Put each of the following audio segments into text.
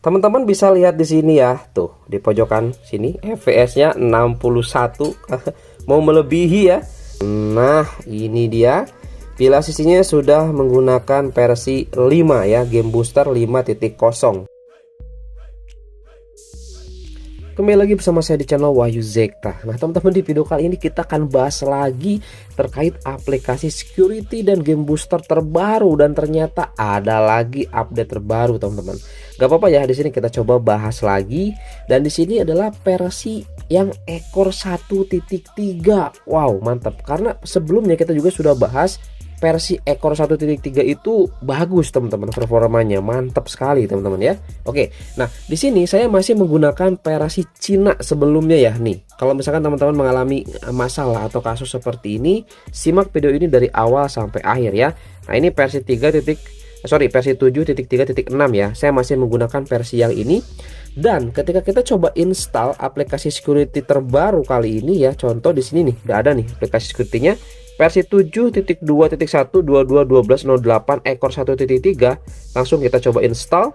Teman-teman bisa lihat di sini ya, tuh di pojokan sini FPS-nya 61 mau melebihi ya. Nah, ini dia. Pila sisinya sudah menggunakan versi 5 ya, Game Booster 5.0. Kembali lagi bersama saya di channel Wahyu Zekta. Nah teman-teman, di video kali ini kita akan bahas lagi terkait aplikasi security dan game booster terbaru, dan ternyata ada lagi update terbaru teman-teman. Gak apa-apa ya, di sini kita coba bahas lagi, dan di sini adalah versi yang ekor 1.3. Wow, mantap, karena sebelumnya kita juga sudah bahas versi ekor 1.3 itu bagus teman-teman, performanya mantap sekali teman-teman ya. Oke, nah di sini saya masih menggunakan versi Cina sebelumnya ya. Nih, kalau misalkan teman-teman mengalami masalah atau kasus seperti ini, simak video ini dari awal sampai akhir ya. Nah ini versi 7.3.6 ya. Saya masih menggunakan versi yang ini. Dan ketika kita coba install aplikasi security terbaru kali ini ya, contoh di sini nih, udah ada nih aplikasi security-nya. Versi 7.2.1.22.12.08 ekor 1.3. Langsung kita coba install.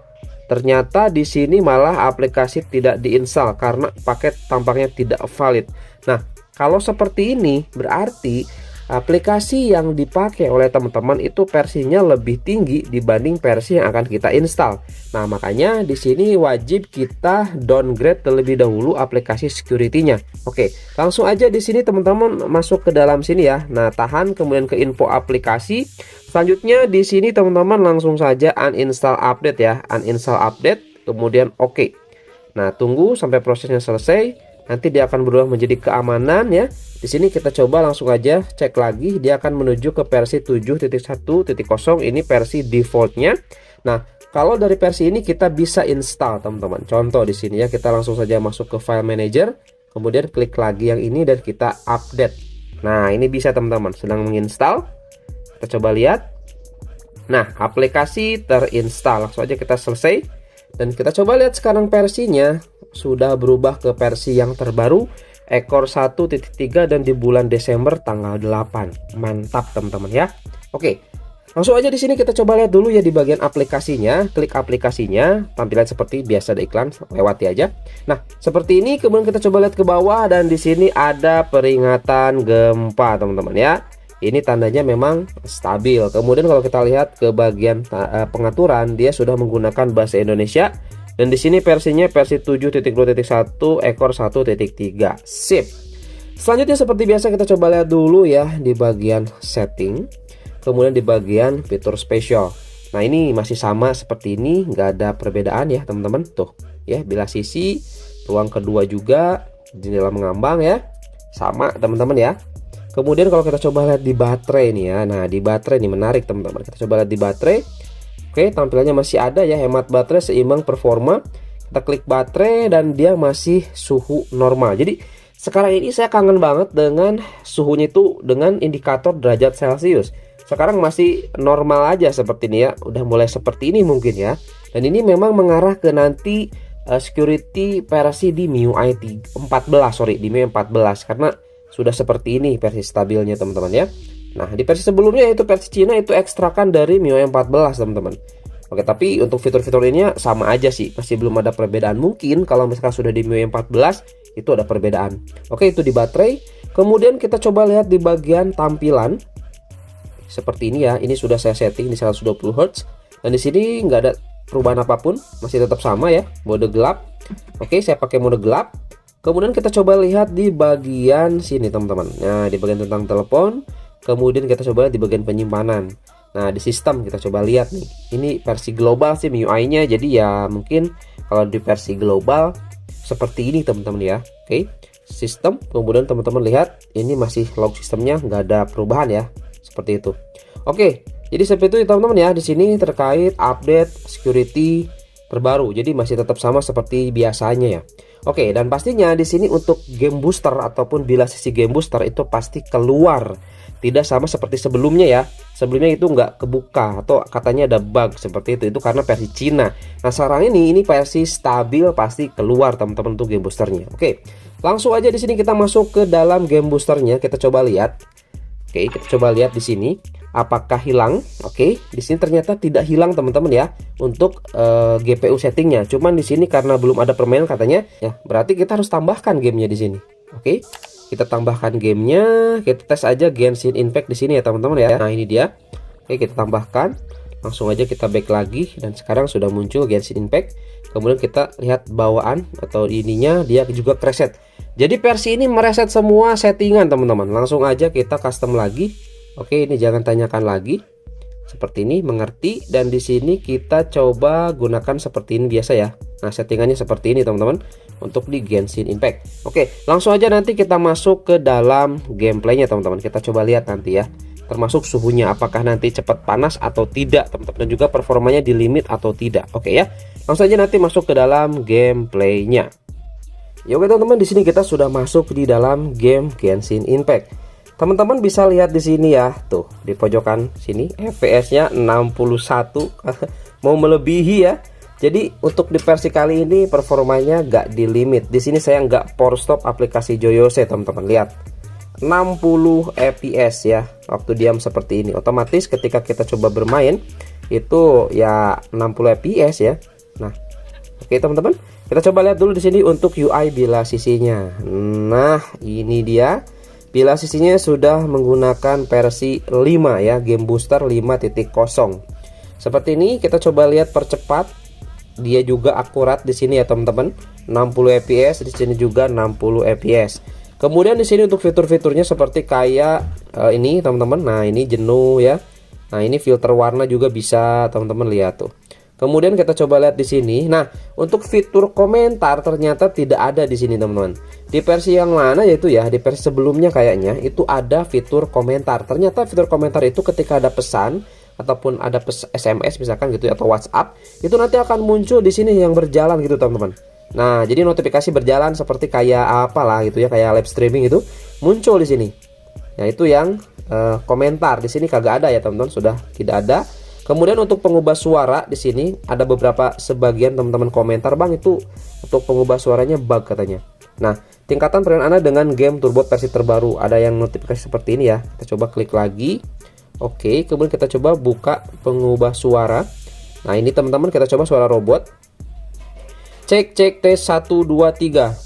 Ternyata di sini malah aplikasi tidak diinstal karena paket tampaknya tidak valid. Nah, kalau seperti ini berarti aplikasi yang dipakai oleh teman-teman itu versinya lebih tinggi dibanding versi yang akan kita install. Nah, makanya di sini wajib kita downgrade terlebih dahulu aplikasi security-nya. Oke, langsung aja di sini teman-teman masuk ke dalam sini ya. Nah, tahan, kemudian ke info aplikasi. Selanjutnya di sini teman-teman langsung saja uninstall update ya. Uninstall update, kemudian oke. Nah, tunggu sampai prosesnya selesai. Nanti dia akan berubah menjadi keamanan ya. Di sini kita coba langsung aja cek lagi, dia akan menuju ke versi 7.1.0. Ini versi defaultnya. Nah, kalau dari versi ini kita bisa install teman-teman. Contoh di sini ya, kita langsung saja masuk ke file manager, kemudian klik lagi yang ini dan kita update. Nah, ini bisa teman-teman, sedang menginstal. Kita coba lihat. Nah, aplikasi terinstall. Langsung aja kita selesai. Dan kita coba lihat sekarang versinya sudah berubah ke versi yang terbaru ekor 1.3 dan di bulan Desember tanggal 8. Mantap teman-teman ya. Oke, langsung aja di sini kita coba lihat dulu ya di bagian aplikasinya. Klik aplikasinya, tampilan seperti biasa, ada iklan, lewati aja. Nah, seperti ini. Kemudian kita coba lihat ke bawah dan di sini ada peringatan gempa teman-teman ya. Ini tandanya memang stabil. Kemudian kalau kita lihat ke bagian pengaturan, dia sudah menggunakan bahasa Indonesia. Dan di sini versinya versi 7.2.1 ekor 1.3. Sip. Selanjutnya seperti biasa kita coba lihat dulu ya di bagian setting. Kemudian di bagian fitur spesial. Nah, ini masih sama seperti ini, nggak ada perbedaan ya teman-teman. Tuh ya, bilah sisi, ruang kedua juga, jendela mengambang ya. Sama teman-teman ya. Kemudian kalau kita coba lihat di baterai nih ya. Nah, di baterai ini menarik teman-teman. Kita coba lihat di baterai. Oke, tampilannya masih ada ya, hemat baterai, seimbang performa. Kita klik baterai dan dia masih suhu normal. Jadi sekarang ini saya kangen banget dengan suhunya itu dengan indikator derajat Celcius. Sekarang masih normal aja seperti ini ya. Udah mulai seperti ini mungkin ya. Dan ini memang mengarah ke nanti security versi di MIUI 14, di MIUI 14, karena sudah seperti ini versi stabilnya teman-teman ya. Nah, di versi sebelumnya itu versi Cina itu ekstrakan dari MIUI 14 teman-teman. Oke, tapi untuk fitur-fitur ini sama aja sih, masih belum ada perbedaan. Mungkin kalau misalkan sudah di MIUI 14 itu ada perbedaan. Oke, itu di baterai. Kemudian kita coba lihat di bagian tampilan. Seperti ini ya, ini sudah saya setting di 120 Hz. Dan di sini nggak ada perubahan apapun, masih tetap sama ya, mode gelap. Oke, saya pakai mode gelap. Kemudian kita coba lihat di bagian sini teman-teman. Nah, di bagian tentang telepon. Kemudian kita coba lihat di bagian penyimpanan. Nah, di sistem kita coba lihat nih. Ini versi global sih MIUI-nya. Jadi ya mungkin kalau di versi global seperti ini teman-teman ya. Oke, sistem. Kemudian teman-teman lihat ini masih log sistemnya, nggak ada perubahan ya. Seperti itu. Oke, jadi seperti itu teman-teman ya. Di sini terkait update security terbaru. Jadi masih tetap sama seperti biasanya ya. Oke, dan pastinya di sini untuk game booster ataupun bilah sisi game booster itu pasti keluar. Tidak sama seperti sebelumnya ya. Sebelumnya itu nggak kebuka atau katanya ada bug seperti itu. Itu karena versi Cina. Nah, sekarang ini versi stabil, pasti keluar teman-teman untuk game boosternya. Oke, langsung aja di sini kita masuk ke dalam game boosternya. Kita coba lihat. Oke, kita coba lihat di sini. apakah hilang. Oke, di sini ternyata tidak hilang teman-teman ya untuk GPU settingnya. Cuman di sini karena belum ada permainan katanya ya, berarti kita harus tambahkan gamenya di sini. Oke, kita tambahkan gamenya, kita tes aja Genshin Impact di sini ya teman-teman ya. Nah ini dia. Oke, kita tambahkan, langsung aja kita back lagi dan sekarang sudah muncul Genshin Impact. Kemudian kita lihat bawaan atau ininya dia juga preset. Jadi versi ini mereset semua settingan teman-teman. Langsung aja kita custom lagi. Oke, ini jangan tanyakan lagi. Seperti ini, mengerti. Dan di sini kita coba gunakan seperti ini biasa ya. Nah, settingannya seperti ini teman-teman untuk di Genshin Impact. Oke, langsung aja nanti kita masuk ke dalam gameplaynya teman-teman. Kita coba lihat nanti ya. Termasuk suhunya apakah nanti cepat panas atau tidak teman-teman, dan juga performanya di limit atau tidak. Oke ya. Langsung aja nanti masuk ke dalam gameplaynya. Ya oke teman-teman, di sini kita sudah masuk di dalam game Genshin Impact. Teman-teman bisa lihat di sini ya, tuh di pojokan sini FPS-nya 61 mau melebihi ya. Jadi untuk di versi kali ini performanya nggak di limit. Di sini saya nggak power stop aplikasi Joyose teman-teman, lihat 60 fps ya waktu diam seperti ini. Otomatis ketika kita coba bermain itu ya 60 fps ya. Nah, oke teman-teman, kita coba lihat dulu di sini untuk UI bila sisinya. Nah, ini dia. Bila sisinya sudah menggunakan versi 5 ya, Game Booster 5.0. Seperti ini, kita coba lihat percepat. Dia juga akurat di sini ya teman-teman. 60 fps, di sini juga 60 fps. Kemudian di sini untuk fitur-fiturnya seperti kayak ini teman-teman. Nah, ini jenuh ya. Nah, ini filter warna juga bisa teman-teman lihat tuh. Kemudian kita coba lihat di sini. Nah, untuk fitur komentar ternyata tidak ada di sini, teman-teman. Di versi yang mana yaitu ya, di versi sebelumnya kayaknya itu ada fitur komentar. Ternyata fitur komentar itu ketika ada pesan ataupun ada SMS misalkan gitu atau WhatsApp, itu nanti akan muncul di sini yang berjalan gitu, teman-teman. Nah, jadi notifikasi berjalan seperti kayak apalah gitu ya, kayak live streaming itu muncul di sini. Nah, itu yang komentar. Di sini kagak ada ya, teman-teman, sudah tidak ada. Kemudian untuk pengubah suara di sini ada beberapa sebagian teman-teman komentar, "Bang, itu untuk pengubah suaranya bug," katanya. Nah, tingkatan permainan Anda dengan game Turbot versi terbaru, ada yang notifikasi seperti ini ya. Kita coba klik lagi. Oke, kemudian kita coba buka pengubah suara. Nah, ini teman-teman kita coba suara robot. Cek tes 1 2 3.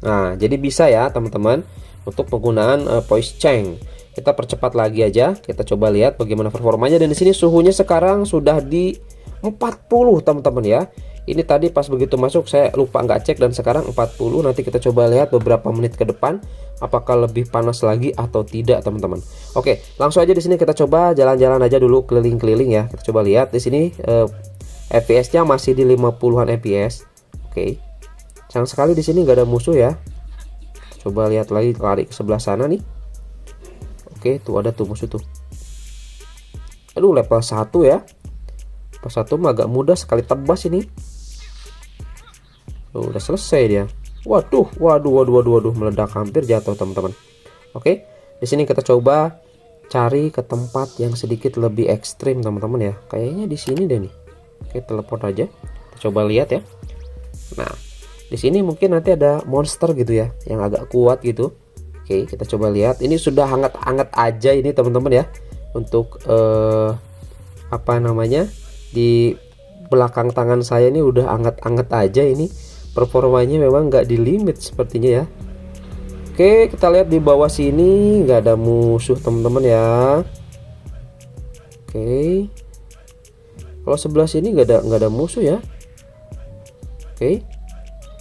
Nah, jadi bisa ya teman-teman untuk penggunaan voice change. Kita percepat lagi aja, kita coba lihat bagaimana performanya. Dan di sini suhunya sekarang sudah di 40 teman-teman ya. Ini tadi pas begitu masuk saya lupa nggak cek dan sekarang 40. Nanti kita coba lihat beberapa menit ke depan apakah lebih panas lagi atau tidak teman-teman. Oke, langsung aja di sini kita coba jalan-jalan aja dulu keliling-keliling ya. Kita coba lihat di sini FPS-nya masih di 50-an FPS. Oke. Sayang sekali di sini nggak ada musuh ya. Coba lihat lagi, lari ke sebelah sana nih. Oke, tuh ada tuh musuh tuh. Aduh, level 1 ya. Level 1 mah agak mudah sekali tebas ini. Tuh, udah selesai dia. Waduh, meledak, hampir jatuh teman-teman. Oke, di sini kita coba cari ke tempat yang sedikit lebih ekstrim teman-teman ya. Kayaknya di sini deh nih. Oke, teleport aja. Kita coba lihat ya. Nah, di sini mungkin nanti ada monster gitu ya, yang agak kuat gitu. Oke, kita coba lihat. Ini sudah hangat-hangat aja ini teman-teman ya. Untuk apa namanya, di belakang tangan saya ini udah hangat-hangat aja ini. Performanya memang nggak di limit sepertinya ya. Oke, kita lihat di bawah sini nggak ada musuh teman-teman ya. Oke, kalau sebelah sini nggak ada musuh ya. Oke,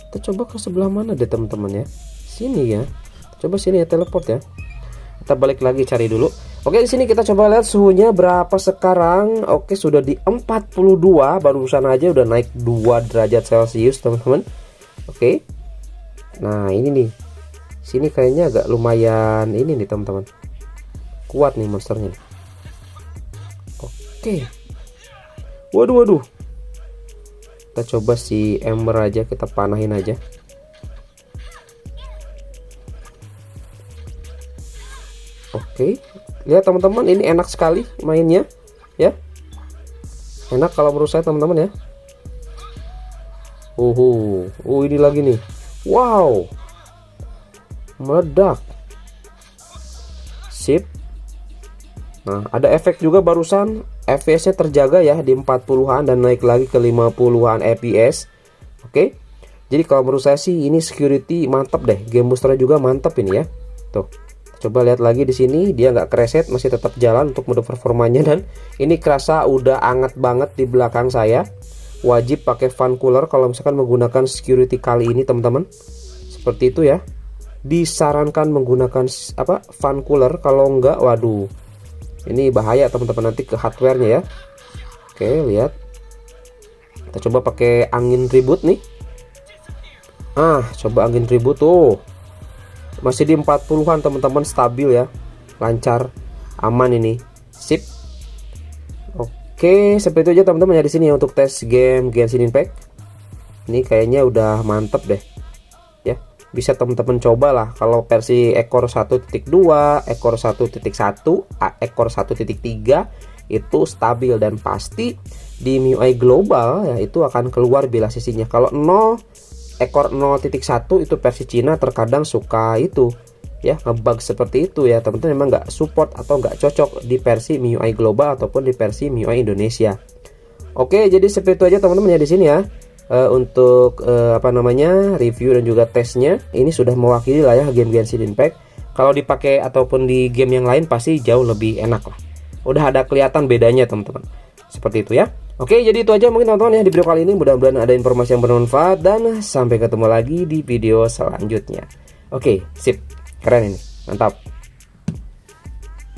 kita coba ke sebelah mana deh teman-teman ya. Sini ya. Coba sini ya, teleport ya. Kita balik lagi cari dulu. Oke, di sini kita coba lihat suhunya berapa sekarang. Oke, sudah di 42, barusan aja udah naik 2 derajat Celcius, teman-teman. Oke. Nah, ini nih. Sini kayaknya agak lumayan ini nih, teman-teman. Kuat nih monsternya. Oke. Waduh. Kita coba si Ember aja, kita panahin aja. Oke, lihat teman-teman, ini enak sekali mainnya ya. Enak kalau menurut saya teman-teman ya. Ini lagi nih. Wow, meledak. Sip. Nah, ada efek juga barusan, FPS-nya terjaga ya di 40-an dan naik lagi ke 50-an FPS. Oke. Jadi kalau menurut saya sih ini security mantap deh. Game booster juga mantap ini ya. Tuh. Coba lihat lagi di sini, dia nggak kereset, masih tetap jalan untuk mode performanya, dan ini kerasa udah anget banget di belakang saya. Wajib pakai fan cooler kalau misalkan menggunakan security kali ini, teman-teman. Seperti itu ya. Disarankan menggunakan fan cooler, kalau enggak waduh. Ini bahaya teman-teman nanti ke hardware-nya ya. Oke, lihat. Kita coba pakai angin ribut nih. Coba angin ribut tuh. Masih di 40-an teman-teman, stabil ya. Lancar, aman ini. Sip. Oke, seperti itu aja teman-teman ya di sini ya untuk tes game Genshin Impact. Ini kayaknya udah mantep deh. Ya, bisa teman-teman coba lah kalau versi ekor 1.2, ekor 1.1, ekor 1.3 itu stabil dan pasti di MIUI global ya itu akan keluar bila sisinya. Kalau 0 ekor 0.1 itu versi Cina terkadang suka itu ya ngebug seperti itu ya teman-teman, memang nggak support atau nggak cocok di versi MIUI global ataupun di versi MIUI Indonesia. Oke, jadi seperti itu aja teman-teman ya di sini ya. Untuk review dan juga tesnya ini sudah mewakili lah ya game Genshin Impact. Kalau dipakai ataupun di game yang lain pasti jauh lebih enak lah. Udah ada kelihatan bedanya teman-teman. Seperti itu ya. Oke, jadi itu aja mungkin teman-teman ya di video kali ini. Mudah-mudahan ada informasi yang bermanfaat dan sampai ketemu lagi di video selanjutnya. Oke, sip. Keren ini. Mantap.